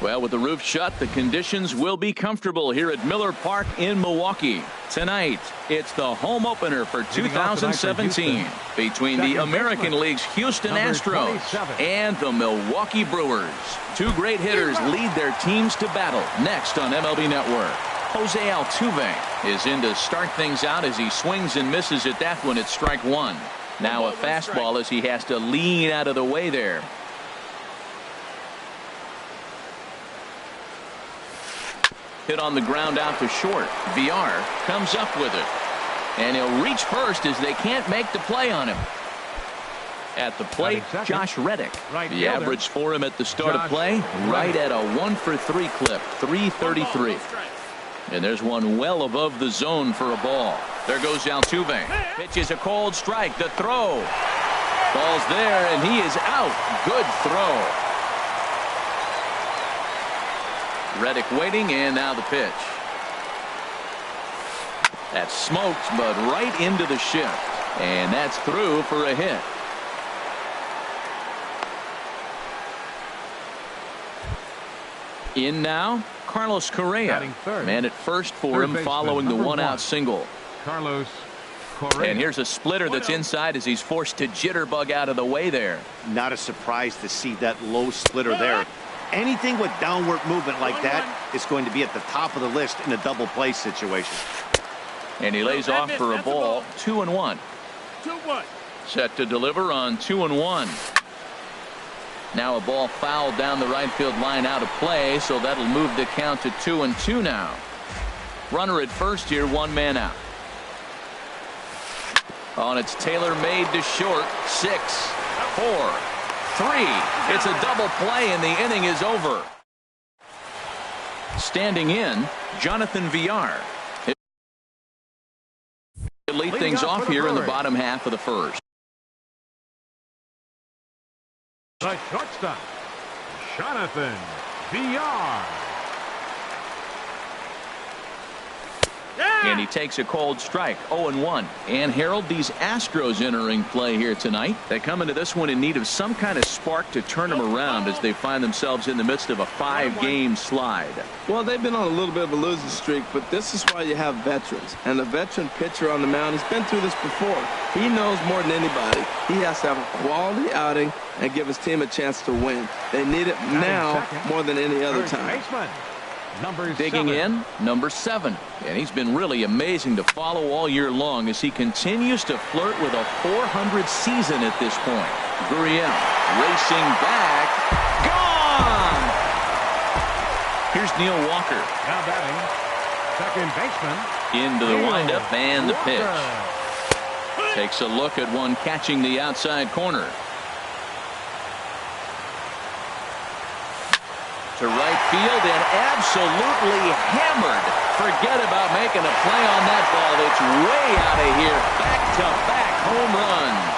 Well, with the roof shut, the conditions will be comfortable here at Miller Park in Milwaukee. Tonight, it's the home opener for 2017 between the American League's Houston Astros and the Milwaukee Brewers. Two great hitters lead their teams to battle next on MLB Network. Jose Altuve is in to start things out as he swings and misses at that one at strike one. Now a fastball as he has to lean out of the way there. Hit on the ground out to short. VR comes up with it. And he'll reach first as they can't make the play on him. At the plate, Josh Reddick. The average for him at the start of play, right at a 1-for-3 clip, 333. And there's one well above the zone for a ball. There goes Altuve. Pitches a cold strike. The throw. Ball's there, and he is out. Good throw. Reddick waiting, and now the pitch. That's smoked, but right into the shift. And that's through for a hit. In now, Carlos Correa. Man at first for him following the one-out single. Carlos Correa. And here's a splitter that's inside as he's forced to jitterbug out of the way there. Not a surprise to see that low splitter there. Anything with downward movement like that is going to be at the top of the list in a double play situation. And he lays off for a ball. 2-1. 2-1. Set to deliver on 2-1. Now a ball fouled down the right field line out of play, so that'll move the count to 2-2 now. Runner at first here, one man out. On it's Taylor made to short. 6, 4, 3. It's a double play and the inning is over. Standing in, Jonathan VR. He'll lead things off here in the bottom half of the first. The shortstop, Jonathan VR. And he takes a cold strike. 0-1. And Harold, these Astros entering play here tonight. They come into this one in need of some kind of spark to turn them around as they find themselves in the midst of a 5-game slide. Well, they've been on a little bit of a losing streak, but this is why you have veterans. And the veteran pitcher on the mound, he's been through this before. He knows more than anybody. He has to have a quality outing and give his team a chance to win. They need it now more than any other time. Digging in, number 7. And he's been really amazing to follow all year long as he continues to flirt with a 400 season at this point. Gurriel racing back. Gone! Here's Neil Walker. Now batting, second baseman. Into the windup and the pitch. Takes a look at one catching the outside corner. To right field and absolutely hammered. Forget about making a play on that ball. It's way out of here. Back-to-back home runs.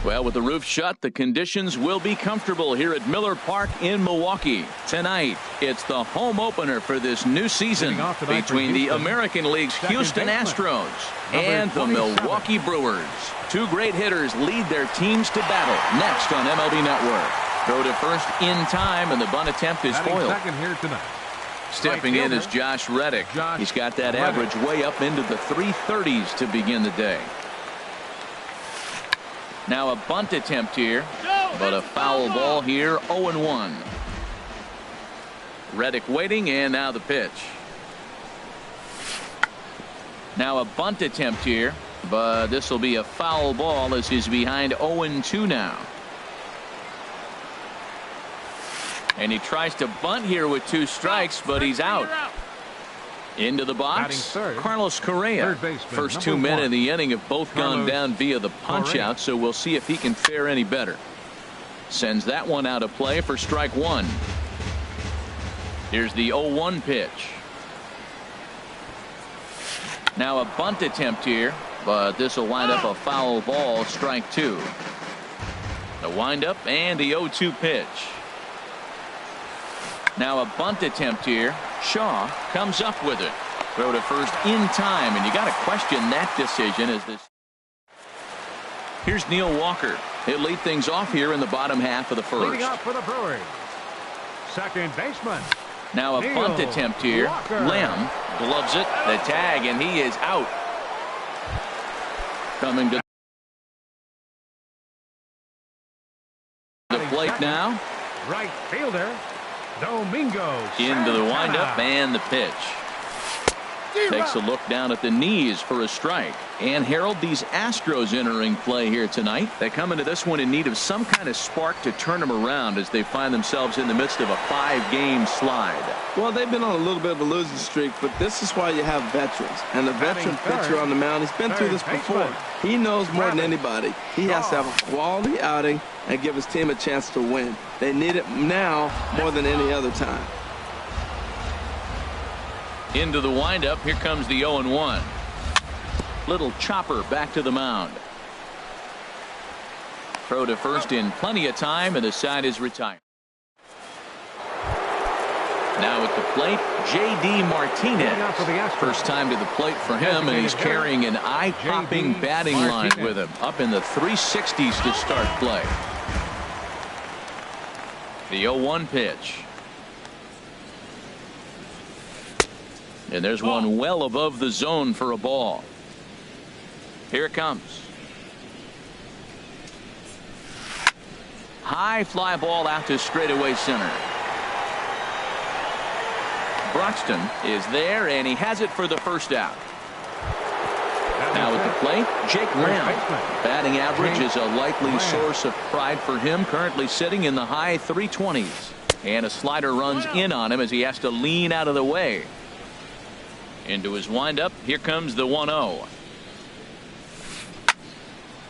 Well, with the roof shut, the conditions will be comfortable here at Miller Park in Milwaukee. Tonight, it's the home opener for this new season between the American League's Houston Astros and the Milwaukee Brewers. Two great hitters lead their teams to battle next on MLB Network. Throw to first in time, and the bunt attempt is foiled. Stepping in is Josh Reddick. He's got that average way up into the 330s to begin the day. Now a bunt attempt here, but a foul ball here, 0-1. Reddick waiting, and now the pitch. Now a bunt attempt here, but this will be a foul ball as he's behind 0-2 now. And he tries to bunt here with 2 strikes, but he's out. Into the box, Carlos Correa. First 2 men in the inning have both gone down via the punch-out, so we'll see if he can fare any better. Sends that one out of play for strike 1. Here's the 0-1 pitch. Now a bunt attempt here, but this will wind up a foul ball, strike 2. The windup and the 0-2 pitch. Now a bunt attempt here. Shaw comes up with it. Throw to first in time, and you got to question that decision as this. Here's Neil Walker. He'll lead things off here in the bottom half of the first. Leading off for the Brewers, second baseman. Now a bunt attempt here. Lamb gloves it, the tag, and he is out. Coming to the plate now. Right fielder Domingo. Into the windup and the pitch. Takes a look down at the knees for a strike. And Harold, these Astros entering play here tonight. They come into this one in need of some kind of spark to turn them around as they find themselves in the midst of a 5-game slide. Well, they've been on a little bit of a losing streak, but this is why you have veterans. And the veteran pitcher on the mound, he's been through this before. He knows more than anybody. He has to have a quality outing and give his team a chance to win. They need it now more than any other time. Into the windup. Here comes the 0-1. Little chopper back to the mound. Throw to first in plenty of time, and the side is retired. Now at the plate, J.D. Martinez. First time to the plate for him, and he's carrying an eye-popping batting line with him. Up in the 360s to start play. The 0-1 pitch. And there's one well above the zone for a ball. Here it comes. High fly ball out to straightaway center. Broxton is there, and he has it for the first out. Now at the plate, Jake Lamb. Batting average is a likely source of pride for him, currently sitting in the high 320s. And a slider runs in on him as he has to lean out of the way. Into his windup, here comes the 1-0.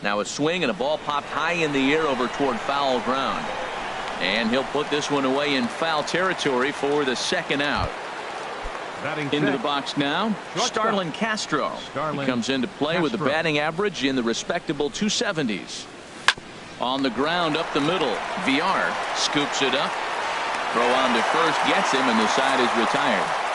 Now a swing, and a ball popped high in the air over toward foul ground. And he'll put this one away in foul territory for the second out. Into the box now, Starlin Castro. He comes into play with a batting average in the respectable 270s. On the ground up the middle, VR scoops it up. Throw on to first, gets him, and the side is retired.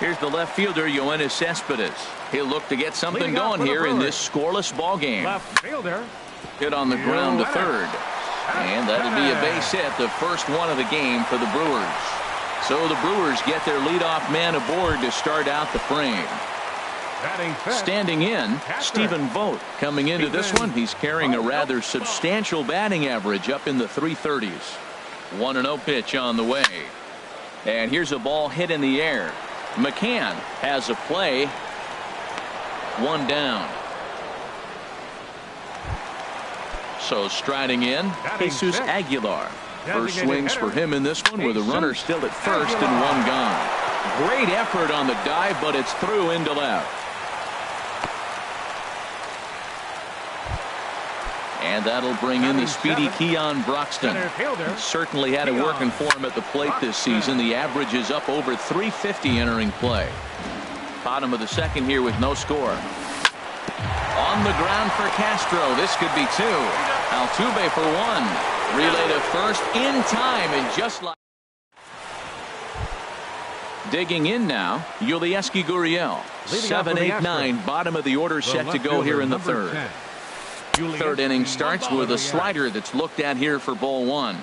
Here's the left fielder, Yoenis Cespedes. He'll look to get something going here in this scoreless ball game. Left fielder. Hit on the ground to third. And that'll be a base hit, the first one of the game for the Brewers. So the Brewers get their leadoff man aboard to start out the frame. Standing in, Stephen Vogt. Coming into this one, he's carrying a rather substantial batting average up in the 330s. 1-0 pitch on the way. And here's a ball hit in the air. McCann has a play. One down. So striding in, Jesus Aguilar. First swings for him in this one with a runner still at first and one gone. Great effort on the dive, but it's through into left. And that'll bring in the speedy Keon Broxton. Certainly had it working for him at the plate this season. The average is up over 350 entering play. Bottom of the second here with no score. On the ground for Castro. This could be two. Altuve for one. Relay to first in time, and just like. Digging in now, Yulieski Gurriel. 7, 8, 9, bottom of the order, set to go here in the third. Third inning starts with a slider that's looked at here for ball one.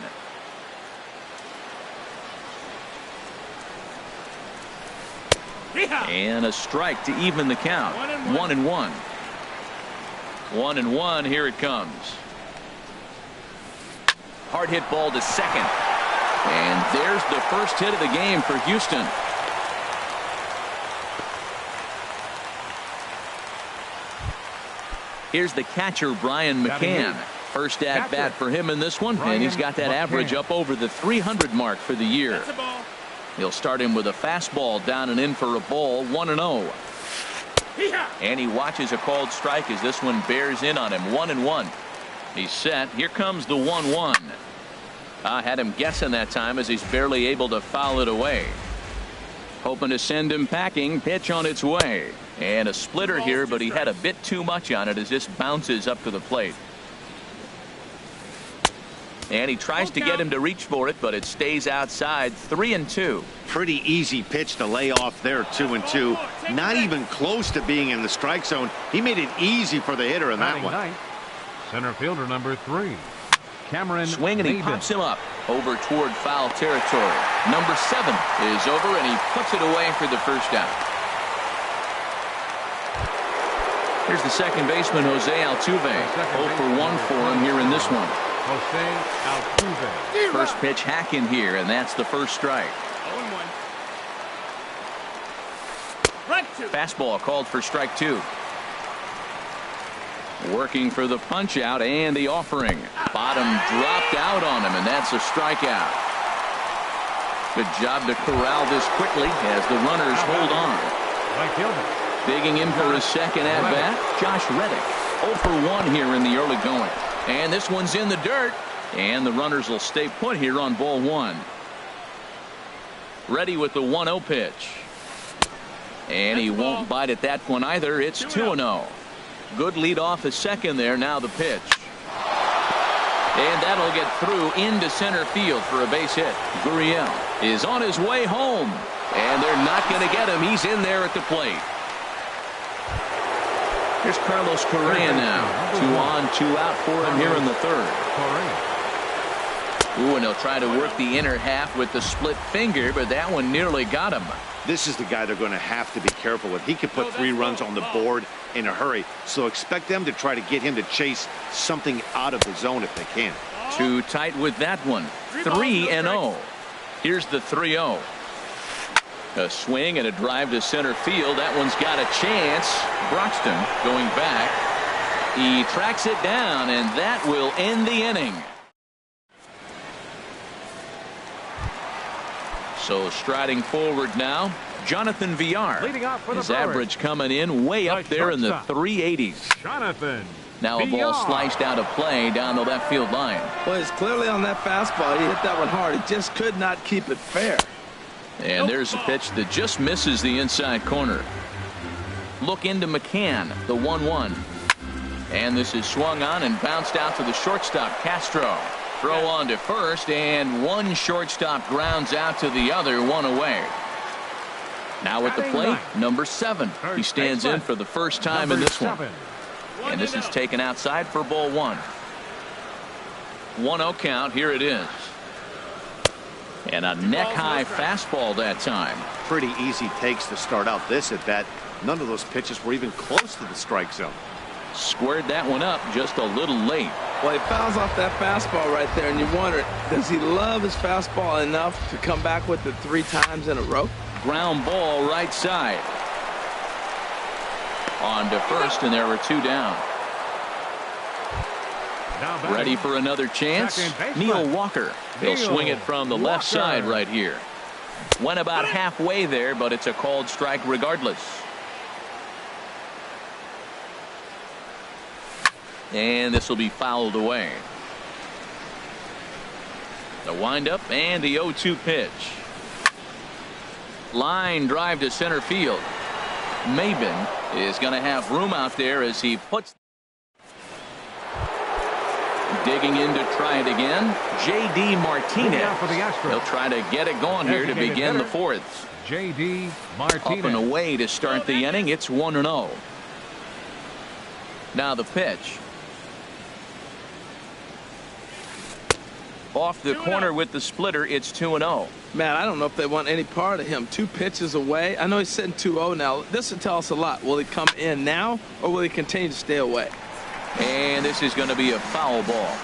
And a strike to even the count. 1-1. 1-1. Here it comes. Hard hit ball to second. And there's the first hit of the game for Houston. Here's the catcher, Brian McCann. First at bat for him in this one, and he's got that average up over the 300 mark for the year. He'll start him with a fastball down and in for a ball. 1-0. And he watches a called strike as this one bears in on him. 1-1. He's set. Here comes the 1-1. I had him guessing that time as he's barely able to foul it away. Hoping to send him packing. Pitch on its way. And a splitter here, but he had a bit too much on it as this bounces up to the plate. And he tries to get him to reach for it, but it stays outside. 3-2. Pretty easy pitch to lay off there. 2-2. Not even close to being in the strike zone. He made it easy for the hitter in that one. Center fielder number 3, Cameron. Swing, and he pops him up over toward foul territory. Number 7 is over, and he puts it away for the first out. Here's the second baseman, Jose Altuve. 0 for 1 for him here in this one. Jose Altuve. First pitch hacking here, and that's the first strike. 0-1. Fastball called for strike 2. Working for the punch out and the offering. Bottom dropped out on him, and that's a strikeout. Good job to corral this quickly as the runners hold on. Right fielder. Digging in for his second at bat, Josh Reddick. 0 for 1 here in the early going. And this one's in the dirt, and the runners will stay put here on ball 1. Ready with the 1-0 pitch. And he won't bite at that one either. It's 2-0. Good lead off a second there. Now the pitch. And that'll get through into center field for a base hit. Gurriel is on his way home. And they're not going to get him. He's in there at the plate. Here's Carlos Correa now. 2 on, 2 out for him here in the third. Ooh, and he'll try to work the inner half with the split finger, but that one nearly got him. This is the guy they're going to have to be careful with. He could put 3 runs on the board in a hurry, so expect them to try to get him to chase something out of the zone if they can. Too tight with that one. 3-0. Here's the 3-0. A swing and a drive to center field. That one's got a chance. Broxton going back. He tracks it down, and that will end the inning. So striding forward now, Jonathan Villar. Leading off for the His Brewers. average coming in way up there in the 380s. Jonathan. Now a ball sliced out of play down the left field line. Well, it's clearly on that fastball. He hit that one hard. He just could not keep it fair. And there's a pitch that just misses the inside corner. Look into McCann, the 1-1. And this is swung on and bounced out to the shortstop, Castro. Throw on to first, and one shortstop grounds out to the other, 1 away. Now at the plate, number 7. He stands in for the first time in this one. And this is taken outside for ball 1. 1-0 count. Here it is. And a neck-high fastball that time. Pretty easy takes to start out this at bat. None of those pitches were even close to the strike zone. Squared that one up just a little late. Well, he fouls off that fastball right there, and you wonder, does he love his fastball enough to come back with it 3 times in a row? Ground ball right side. On to first, and there were 2 down. Ready for another chance? Neil Walker. He'll swing it from the left side right here. Went about halfway there, but it's a called strike regardless. And this will be fouled away. The windup and the 0-2 pitch. Line drive to center field. Maben is going to have room out there as he puts. Digging in to try it again, J.D. Martinez. For the Astros. He'll try to get it going here to begin the fourth. J.D. Martinez. Up and away to start the inning. It's 1-0. Now the pitch. Off the corner with the splitter, it's 2-0. Man, I don't know if they want any part of him. 2 pitches away. I know he's sitting 2-0 now. This will tell us a lot. Will he come in now, or will he continue to stay away? And this is going to be a foul ball.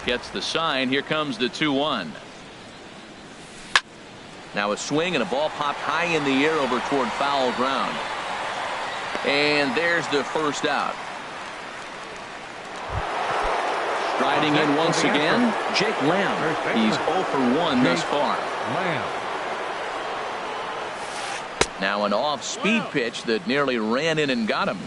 Gets the sign. Here comes the 2-1. Now a swing and a ball popped high in the air over toward foul ground. And there's the first out. Striding in once again, Jake Lamb. He's 0 for 1 thus far. Now an off-speed pitch that nearly ran in and got him.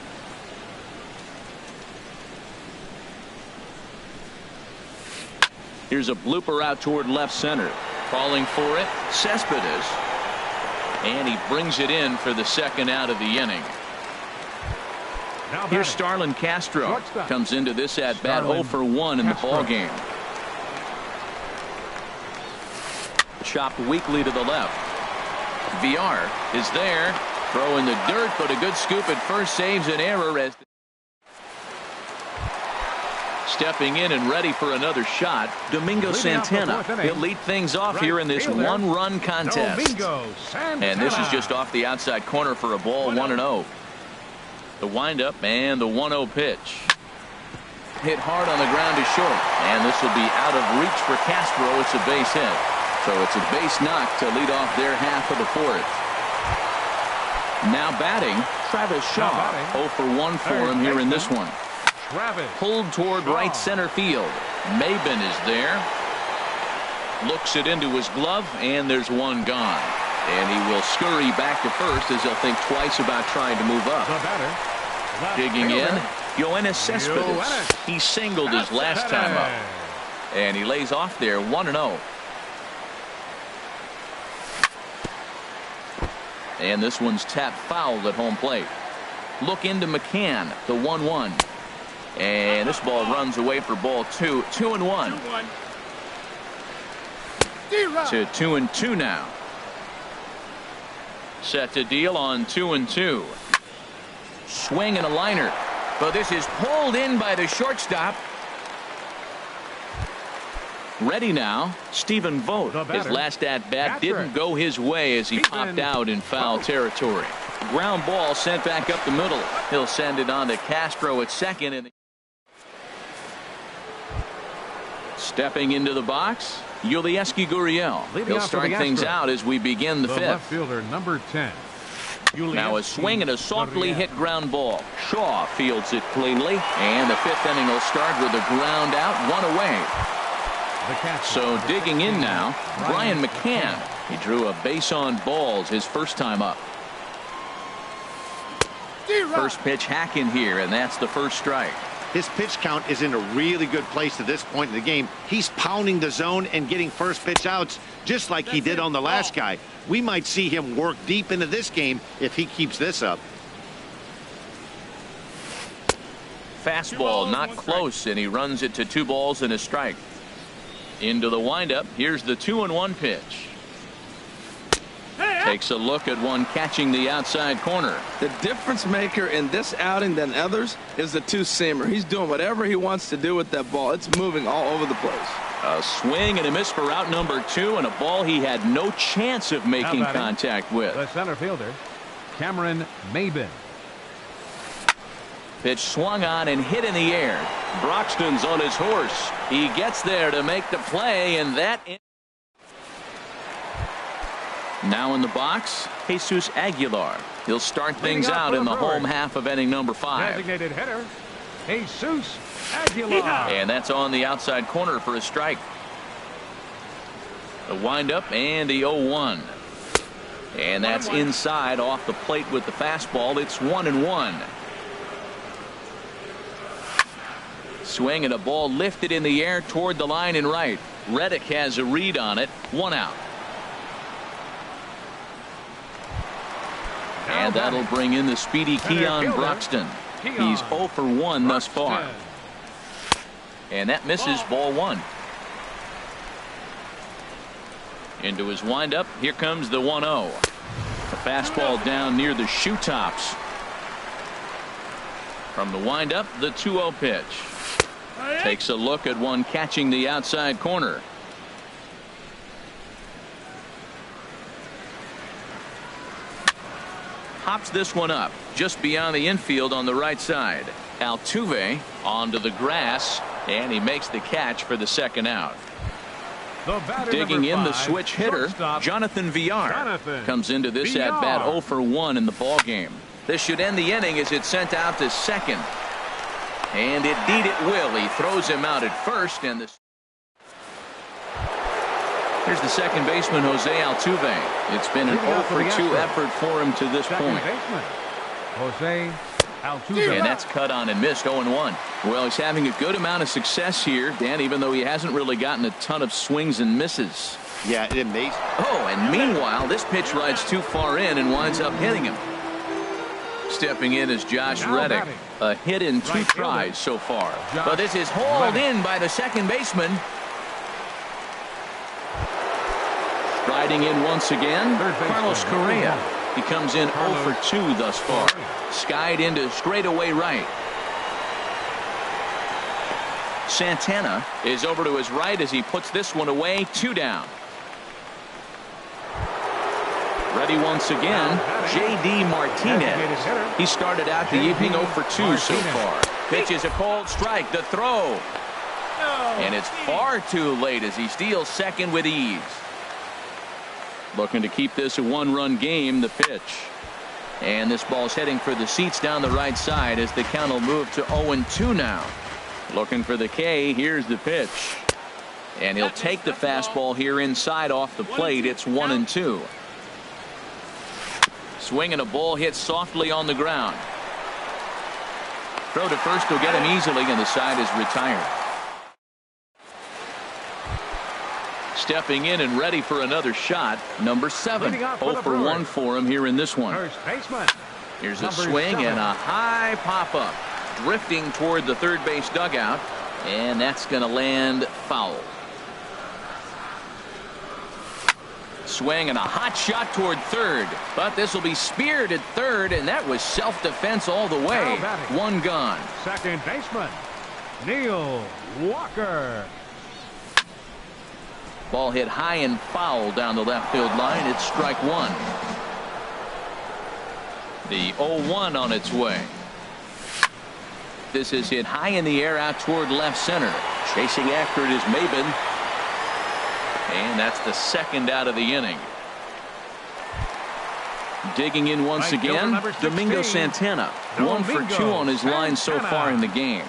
Here's a blooper out toward left center. Calling for it, Cespedes. And he brings it in for the second out of the inning. Here's Starlin Castro. Comes into this at bat 0 for 1 in the ball game. Chopped weakly to the left. VR is there. Throw in the dirt, but a good scoop at first saves an error as stepping in and ready for another shot, Domingo Santana. He'll lead things off here in this one-run contest. And this is just off the outside corner for a ball, 1-0. The windup and the 1-0 pitch. Hit hard on the ground to short. And this will be out of reach for Castro. It's a base hit. So it's a base knock to lead off their half of the fourth. Now batting, Travis Shaw. 0 for 1 for him here in this one. Pulled toward right center field. Maben is there. Looks it into his glove, and there's one gone. And he will scurry back to first as he'll think twice about trying to move up. Digging in, Yoenis Cespedes. He singled his last time up. And he lays off there, 1-0. And this one's tapped foul at home plate. Look into McCann, the 1-1. And this ball runs away for ball 2. 2-1. To 2-2 now. Set to deal on 2-2. Swing and a liner. But this is pulled in by the shortstop. Ready now, Stephen Vogt. His last at-bat didn't go his way as he popped out in foul territory. Ground ball sent back up the middle. He'll send it on to Castro at second. And stepping into the box, Yulieski Gurriel. He'll start things out as we begin the fifth. Left fielder, number 10. Now a swing and a softly hit ground ball. Shaw fields it cleanly, and the fifth inning will start with a ground out, 1 away. So digging in now, Brian McCann. He drew a base on balls his first time up. First pitch hack in here, and that's the first strike. His pitch count is in a really good place at this point in the game. He's pounding the zone and getting first pitch outs just like he did on the last guy. We might see him work deep into this game if he keeps this up. Fastball not close, and he runs it to 2 balls and a strike. Into the windup. Here's the 2-1 pitch. Takes a look at one catching the outside corner. The difference maker in this outing than others is the 2-seamer. He's doing whatever he wants to do with that ball. It's moving all over the place. A swing and a miss for out number 2, and a ball he had no chance of making contact with. The center fielder, Cameron Maben. Pitch swung on and hit in the air. Broxton's on his horse. He gets there to make the play, and that. Now in the box, Jesus Aguilar. He'll start things out in the home half of inning number 5. Designated hitter, Jesus Aguilar. And that's on the outside corner for a strike. The windup and the 0-1. And that's inside off the plate with the fastball. It's 1-1. Swing and a ball lifted in the air toward the line and right. Reddick has a read on it. 1 out. And that'll bring in the speedy Keon Broxton. He's 0 for 1 thus far. And that misses ball 1. Into his windup. Here comes the 1-0. A fastball down near the shoe tops. From the windup, the 2-0 pitch. Takes a look at one catching the outside corner. Hops this one up just beyond the infield on the right side. Altuve onto the grass, and he makes the catch for the second out. Digging in the switch hitter, Jonathan Villar comes into this at bat 0 for 1 in the ball game. This should end the inning as it's sent out to second. And indeed it will. He throws him out at first, and here's the second baseman, Jose Altuve. It's been an 0 for 2 effort for him to this point. Jose Altuve. And that's cut on and missed. 0-1. Well, he's having a good amount of success here, Dan, even though he hasn't really gotten a ton of swings and misses. Yeah, it amazing. Oh, and meanwhile, this pitch rides too far in and winds up hitting him. Stepping in is Josh Reddick. A hit in 2 tries so far. But this is hauled in by the second baseman. Riding in once again, Carlos Correa. He comes in 0 for 2 thus far. Skied into straightaway right. Santana is over to his right as he puts this one away. 2 down. Ready once again, J.D. Martinez. He started out the evening 0 for 2 so far. Pitches a cold strike. The throw. And it's far too late as he steals second with ease. Looking to keep this a 1-run game. The pitch. And this ball's heading for the seats down the right side as the count will move to 0-2 now. Looking for the K. Here's the pitch. And he'll take the fastball here inside off the plate. It's 1-2. Swing and a ball hit softly on the ground. Throw to first will get him easily, and the side is retired. Stepping in and ready for another shot, number 7. 0 for 1 for him here in this one. Here's a swing and a high pop-up. Drifting toward the third base dugout, and that's going to land foul. Swing and a hot shot toward third, but this will be speared at third, and that was self-defense all the way. 1 gone. Second baseman, Neil Walker. Ball hit high and foul down the left field line. It's strike 1. The 0-1 on its way. This is hit high in the air out toward left center. Chasing after it is Maben. And that's the second out of the inning. Digging in once again, Domingo Santana. 1 for 2 on his line so far in the game.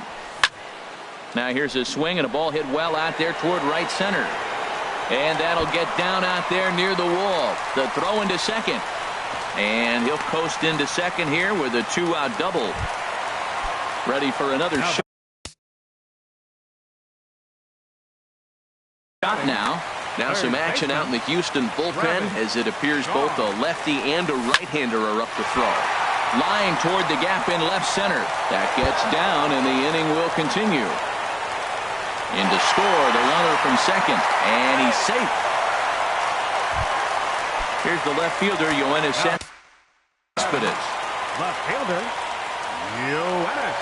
Now here's a swing and a ball hit well out there toward right center. And that'll get down out there near the wall. The throw into second. And he'll coast into second here with a 2-out double. Ready for another shot now. Now some action out in the Houston bullpen as it appears both a lefty and a right-hander are up to throw. Line toward the gap in left center. That gets down and the inning will continue. In to score the runner from second, and he's safe. Here's the left fielder, Yoenis Cespedes. Left fielder, Yoenis.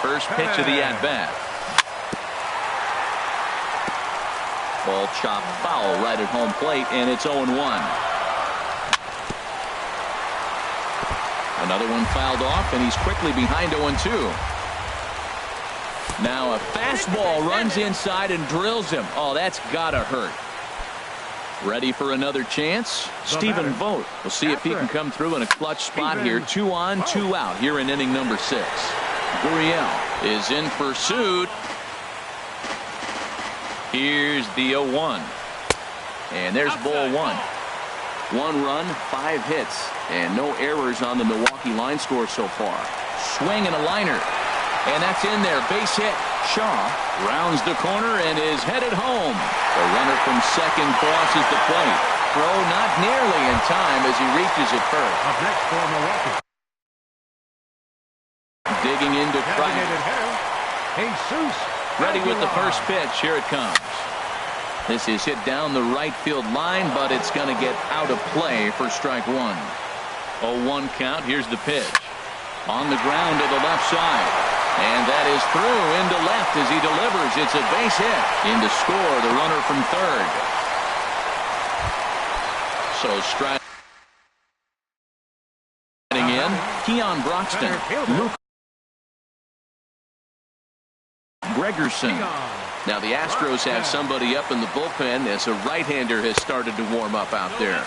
First pitch of the at-bat. Ball chopped foul right at home plate, and it's 0-1. Another one fouled off, and he's quickly behind 0-2. Now a fastball runs inside and drills him. Oh, that's gotta hurt. Ready for another chance? Stephen Vogt. We'll see if he can come through in a clutch spot here. 2 on, 2 out here in inning number 6. Gurriel is in pursuit. Here's the 0-1. And there's ball 1. 1 run, 5 hits, and no errors on the Milwaukee line score so far. Swing and a liner. And that's in there. Base hit. Shaw rounds the corner and is headed home. The runner from second crosses the plate. throw not nearly in time as he reaches it first. Up next for Milwaukee. Digging into Christ. Designated hitter, Jesus. Ready with the Aguilar. first pitch. Here it comes. This is hit down the right field line, but it's going to get out of play for strike one. 0-1 count. Here's the pitch. On the ground to the left side. And that is through into left as he delivers. It's a base hit. In to score the runner from third. So strike in. Keon Broxton. Luke Gregerson. Now the Astros have somebody up in the bullpen as a right-hander has started to warm up out there.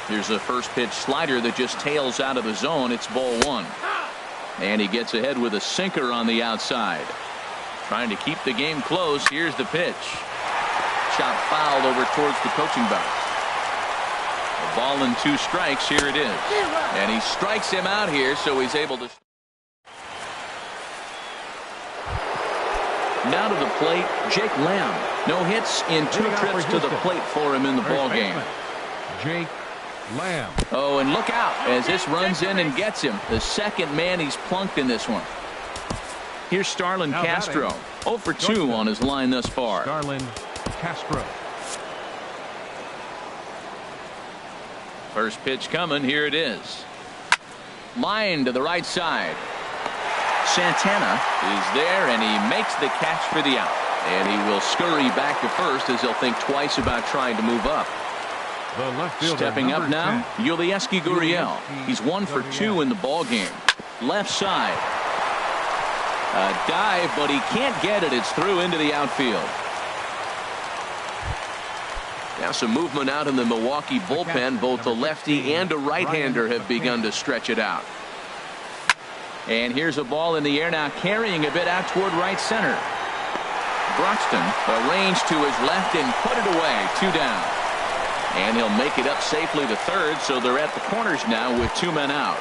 Here's a first pitch slider that just tails out of the zone. It's ball one. And he gets ahead with a sinker on the outside. Trying to keep the game close. Here's the pitch. Shot fouled over towards the coaching box. A ball and 2 strikes. Here it is. And he strikes him out here, so he's able to. Now to the plate, Jake Lamb. No hits in 2 trips to the plate for him in the ball game. Jake Lamb. Oh, and look out as this runs in and gets him. The second man he's plunked in this one. Here's Starlin Castro. 0 for 2 on his line thus far. Starlin Castro. First pitch coming. Here it is. Line to the right side. Santana is there, and he makes the catch for the out. And he will scurry back to first as he'll think twice about trying to move up. The left fielder, Stepping up now, 10. Yulieski Gurriel. He's 1 for 2 in the ball game. Left side. A dive, but he can't get it. It's through into the outfield. Now some movement out in the Milwaukee bullpen. Both a lefty and a right-hander have begun to stretch it out. And here's a ball in the air now, carrying a bit out toward right center. Broxton arranged to his left and put it away. 2 down. And he'll make it up safely to third, so they're at the corners now with 2 men out.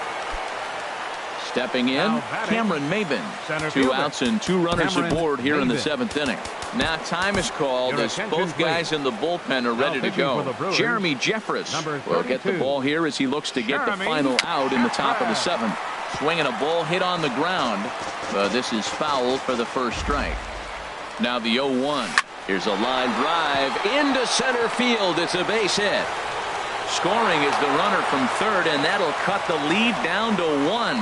Stepping in, Cameron Maben. 2 outs and 2 runners aboard here in the 7th inning. Now time is called as both guys in the bullpen are ready to go. Jeremy Jeffress will get the ball here as he looks to get the final out in the top of the 7th. Swinging a ball hit on the ground, but this is foul for the first strike. Now the 0-1. Here's a line drive into center field. It's a base hit. Scoring is the runner from third, and that'll cut the lead down to 1.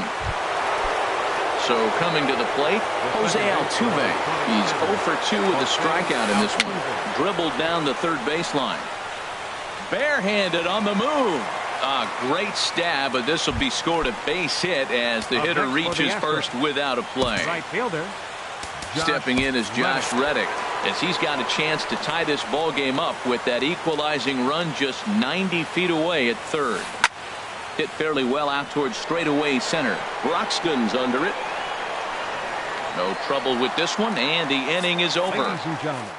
So coming to the plate, Jose Altuve. He's 0 for 2 with a strikeout in this one. Dribbled down the third baseline. Barehanded on the move. A great stab, but this will be scored a base hit as the hitter reaches first without a play. Right fielder. Stepping in is Josh Reddick, as he's got a chance to tie this ball game up with that equalizing run just 90 feet away at third. Hit fairly well out towards straightaway center. Broxton's under it. No trouble with this one, and the inning is over. Ladies and gentlemen.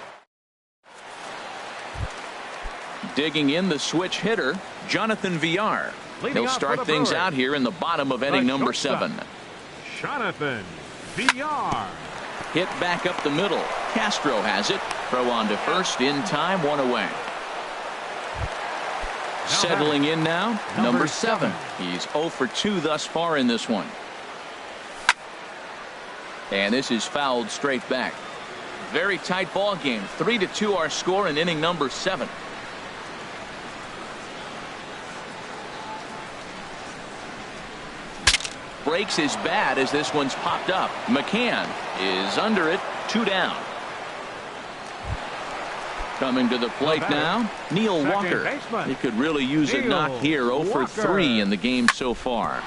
Digging in the switch hitter, Jonathan Villar. He'll start things out here in the bottom of inning number 7. Jonathan Villar. Hit back up the middle. Castro has it. Throw on to first in time, 1 away. Settling in now, number 7. He's 0 for 2 thus far in this one. And this is fouled straight back. Very tight ball game. 3-2 our score in inning number 7. Breaks his bat as this one's popped up. McCann is under it. 2 down. Coming to the plate now, Neil Walker. He could really use a knock here. 0 for 3 in the game so far.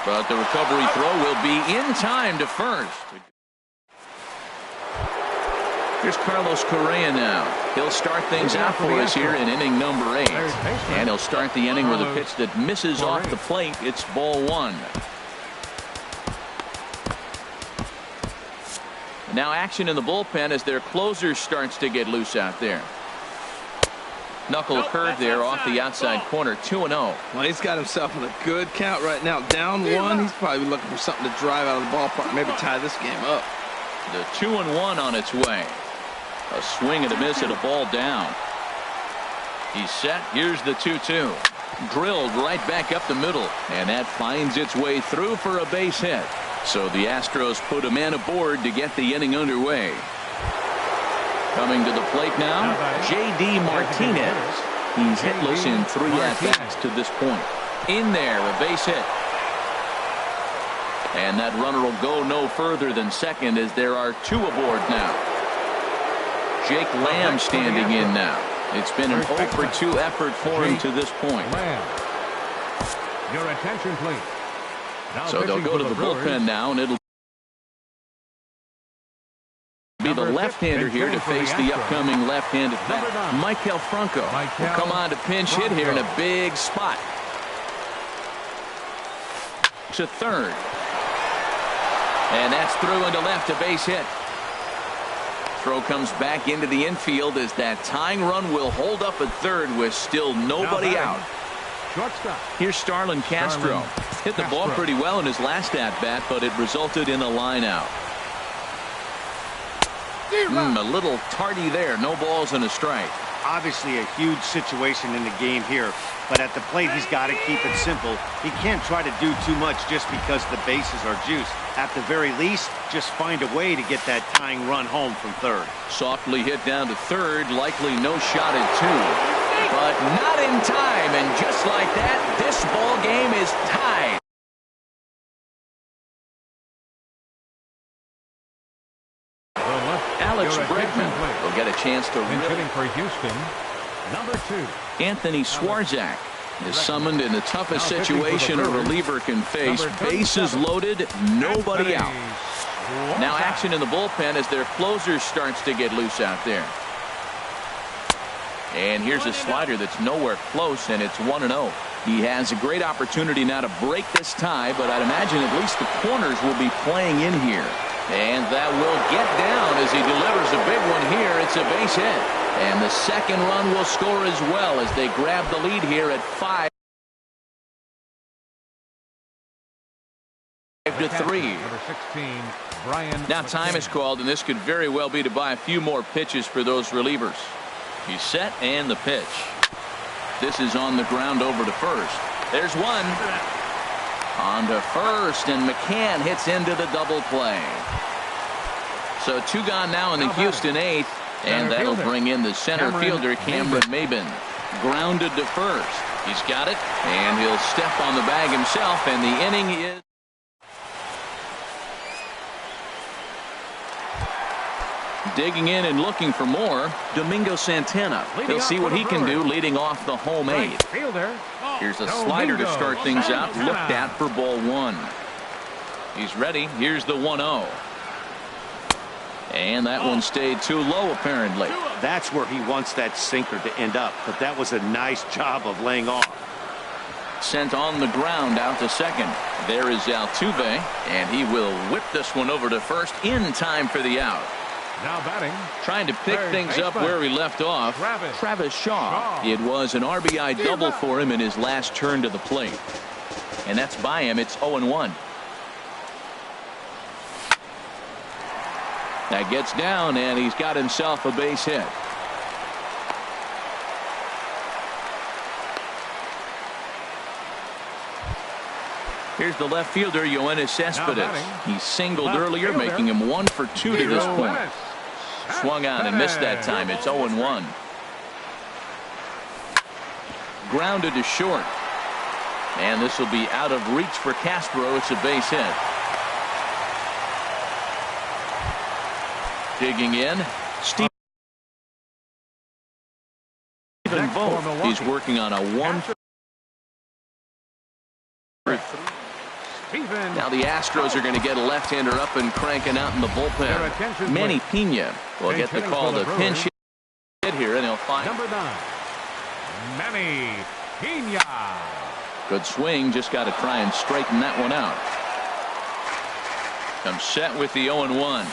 But the recovery throw will be in time to first. Here's Carlos Correa now. He'll start things out for us here in inning number 8. And he'll start the inning with a pitch that misses off the plate. It's ball 1. Now action in the bullpen as their closer starts to get loose out there. Knuckle curve there off the outside corner. 2-0. Well, he's got himself in a good count right now. Down 1. He's probably looking for something to drive out of the ballpark. Maybe tie this game up. The 2-1 on its way. A swing and a miss and a ball down. He's set. Here's the 2-2. Drilled right back up the middle, and that finds its way through for a base hit. So the Astros put a man aboard to get the inning underway. Coming to the plate now, J.D. Martinez. He's hitless in 3 at-bats to this point. In there, a base hit. And that runner will go no further than second as there are 2 aboard now. Jake Lamb standing in now. It's been an 0 for 2 effort for him to this point. Your attention, please. So they'll go to the bullpen now, and it'll be the left-hander here to face the upcoming left-handed bat. Michael Franco will come on to pinch hit here in a big spot. To third. And that's through into left, a base hit. Throw comes back into the infield as that tying run will hold up at third with still nobody out. Here's Starlin Castro. Hit the ball pretty well in his last at-bat, but it resulted in a line out. A little tardy there. No balls and a strike. Obviously a huge situation in the game here, but at the plate he's got to keep it simple. He can't try to do too much just because the bases are juiced. At the very least, just find a way to get that tying run home from third. Softly hit down to third, likely no shot at 2, but not in time, and just like that, this ball game is tied. Alex Bregman will get a chance to hitting for Houston, number 2. Anthony Swarzak is summoned in the toughest situation a reliever can face. Bases loaded, nobody out. Now action in the bullpen as their closer starts to get loose out there. And here's a slider that's nowhere close, and it's 1-0. He has a great opportunity now to break this tie, but I'd imagine at least the corners will be playing in here. And that will get down as he delivers a big one here. It's a base hit. And the second run will score as well as they grab the lead here at 5-3. Number 16, Brian. Now time is called, and this could very well be to buy a few more pitches for those relievers. He's set, and the pitch. This is on the ground over to first. There's one. On to first, and McCann hits into the double play. So 2 gone now in the Houston 8th, and that'll bring in the center fielder, Cameron Maybin. Grounded to first. He's got it, and he'll step on the bag himself, and the inning is... Digging in and looking for more, Domingo Santana. He'll see what he can do leading off the home 8. Here's a slider to start things out, looked at for ball 1. He's ready. Here's the 1-0. And that one stayed too low, apparently. That's where he wants that sinker to end up, but that was a nice job of laying off. Sent on the ground out to second. There is Altuve, and he will whip this one over to first in time for the out. Now batting. Trying to pick things up where he left off. Travis Shaw. It was an RBI double for him in his last turn to the plate. And that's by him. It's 0-1. That gets down, and he's got himself a base hit. Here's the left fielder, Yoenis Cespedes. He singled earlier, making him 1 for 2 to this point. Swung on and missed that time. It's 0-1. Grounded to short. And this will be out of reach for Castro. It's a base hit. Digging in, Stephen Vogt. He's working on a 1 for 3. Now the Astros are going to get a left-hander up and cranking out in the bullpen. Manny Pena will get the call to pinch hit here, and he'll find number 9, Manny Pena. Good swing, just got to try and straighten that one out. Comes set with the 0-1.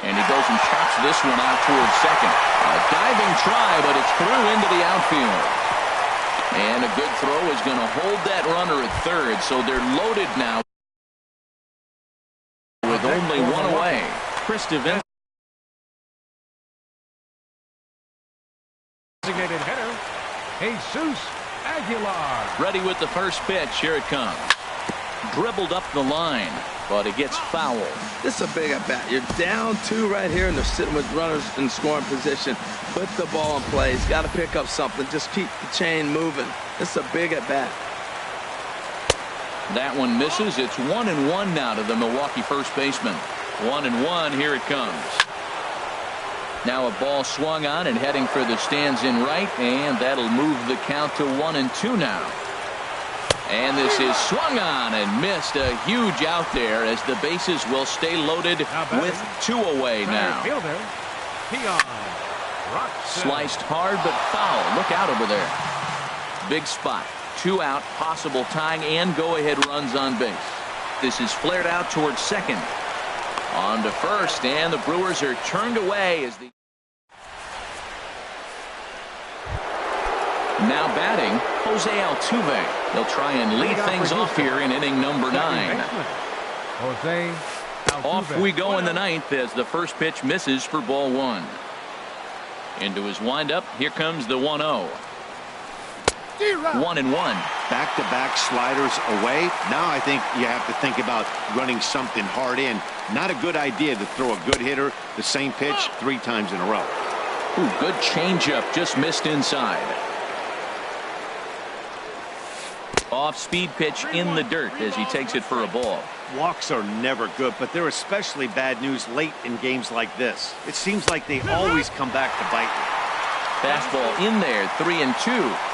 And he goes and chops this one out towards second. A diving try, but it's through into the outfield. And a good throw is going to hold that runner at third, so they're loaded now with only 1 away. Chris DeVin Jesus Aguilar. Ready with the first pitch. Here it comes. Dribbled up the line, but it gets fouled. This is a big at bat. You're down 2 right here, and they're sitting with runners in scoring position. Put the ball in play. He's got to pick up something. Just keep the chain moving. This is a big at bat. That one misses. It's 1-1 now to the Milwaukee first baseman. 1-1. Here it comes. Now a ball swung on and heading for the stands in right, and that'll move the count to 1-2 now. And this is swung on and missed. A huge out there as the bases will stay loaded with 2 away now. Sliced hard but foul. Look out over there. Big spot. 2 out, possible tying and go-ahead runs on base. This is flared out towards second. On to first, and the Brewers are turned away as the now batting, Jose Altuve. He'll try and lead things off here in inning number 9. Jose Altuve. Off we go in the 9th as the first pitch misses for ball 1. Into his windup, here comes the 1-0. 1-1. Back-to-back sliders away. Now I think you have to think about running something hard in. Not a good idea to throw a good hitter the same pitch 3 times in a row. Ooh, good changeup, just missed inside. Off-speed pitch in the dirt as he takes it for a ball. Walks are never good, but they're especially bad news late in games like this. It seems like they always come back to bite you. Fastball in there, 3-2.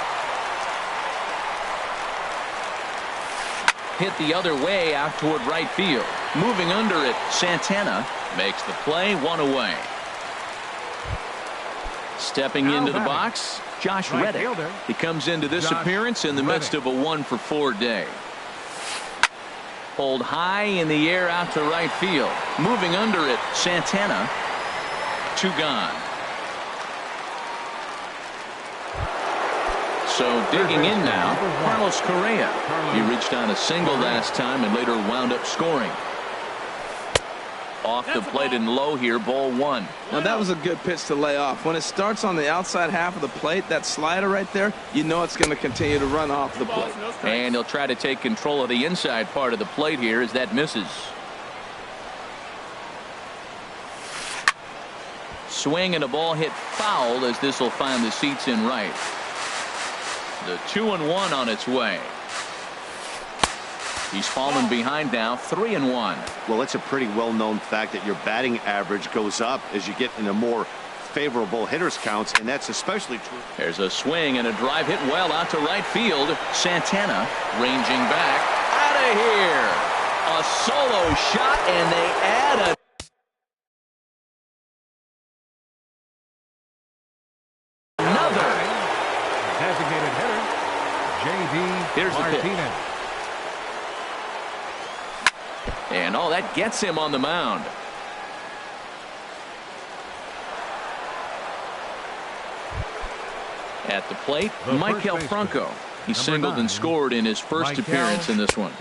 Hit the other way out toward right field. Moving under it, Santana makes the play, 1 away. Stepping into the box, Josh Reddick. He comes into this appearance in the midst of a 1-for-4 day. Pulled high in the air out to right field. Moving under it, Santana. 2 gone. So digging in now, Carlos Correa. He reached on a single last time and later wound up scoring. Off the plate and low here, ball 1. Now that was a good pitch to lay off. When it starts on the outside half of the plate, that slider right there, you know it's going to continue to run off the plate. And he'll try to take control of the inside part of the plate here as that misses. Swing and a ball hit foul as this will find the seats in right. The 2-1 on its way. He's fallen behind now, 3-1. Well, it's a pretty well-known fact that your batting average goes up as you get into more favorable hitters counts, and that's especially true. There's a swing and a drive hit well out to right field. Santana ranging back. Out of here. A solo shot, and they add a another. Designated hitter, J.D. Here's the pitch. Martinez. And oh, that gets him on the mound. At the plate, Maikel Franco. He singled and scored in his first appearance in this one.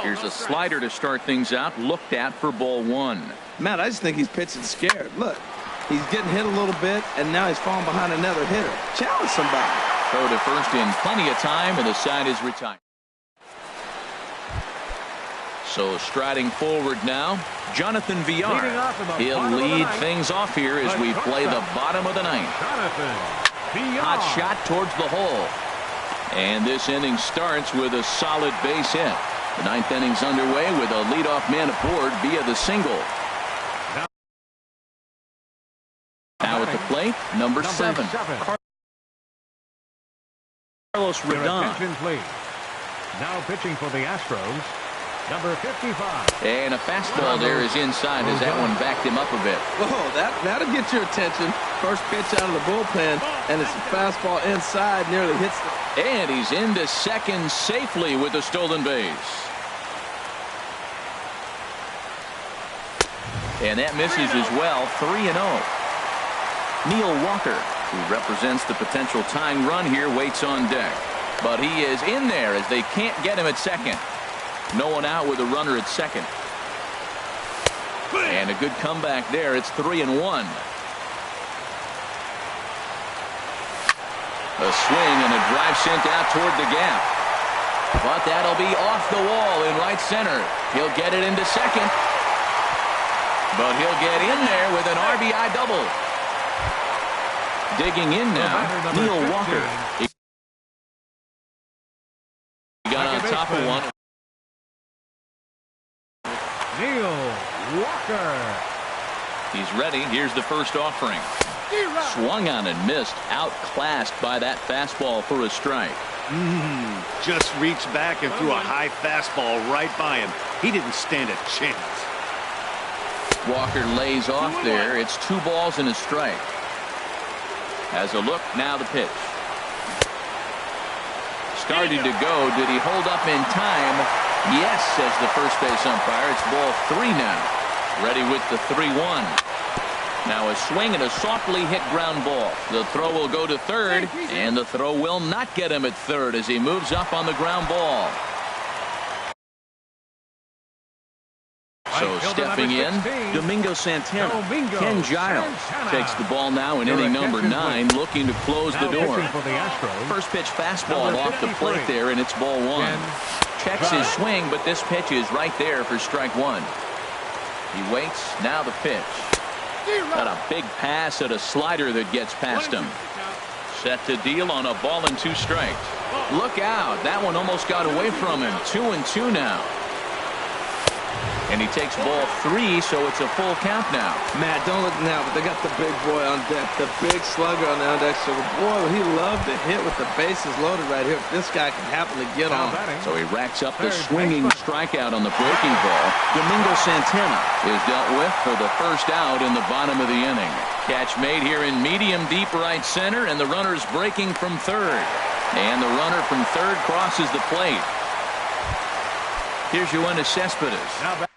Here's a slider to start things out, looked at for ball 1. Matt, I just think he's pitching scared. Look, he's getting hit a little bit, and now he's falling behind another hitter. Challenge somebody. Throw to first in plenty of time, and the side is retired. So striding forward now, Jonathan Villar. He'll lead things off here as we play the bottom of the 9th. Hot shot towards the hole. And this inning starts with a solid base hit. The 9th inning's underway with a leadoff man aboard via the single. Now at the plate, number 7. Carlos Rodon. Now pitching for the Astros, number 55. And a fastball there is inside as that one backed him up a bit. Whoa, that'll get your attention. First pitch out of the bullpen, and it's a fastball inside, nearly hits the... And he's into second safely with a stolen base. And that misses as well, 3-0. Neil Walker, who represents the potential tying run here, waits on deck. But he is in there as they can't get him at second. No one out with a runner at second. And a good comeback there. It's 3-1. A swing and a drive sent out toward the gap. But that'll be off the wall in right center. He'll get it into second. But he'll get in there with an RBI double. Digging in now, Neil Walker. He got on top of one. Neil Walker. He's ready. Here's the first offering. Swung on and missed. Outclassed by that fastball for a strike. Just reached back and threw a high fastball right by him. He didn't stand a chance. Walker lays off there. It's 2 balls and a strike. Has a look. Now the pitch. Started to go. Did he hold up in time? Yes, says the first base umpire. It's ball 3 now. Ready with the 3-1. Now a swing and a softly hit ground ball. The throw will go to third, and the throw will not get him at third as he moves up on the ground ball. So stepping in, Domingo Santana. Ken Giles takes the ball now in inning number 9, looking to close the door. First pitch fastball off the plate there, and it's ball 1. Checks his swing, but this pitch is right there for strike 1. He waits. Now the pitch. Got a big pass at a slider that gets past him. Set to deal on a ball and 2 strikes. Look out. That one almost got away from him. 2-2 now. And he takes ball 3, so it's a full count now. Matt, don't look now, but they got the big boy on deck, the big slugger on the deck. So, boy, he loved to hit with the bases loaded right here. This guy can happen to get on. So he racks up the swinging strikeout on the breaking ball. Domingo Santana is dealt with for the first out in the bottom of the inning. Catch made here in medium deep right center, and the runner's breaking from third. And the runner from third crosses the plate. Here's Yoenis Cespedes.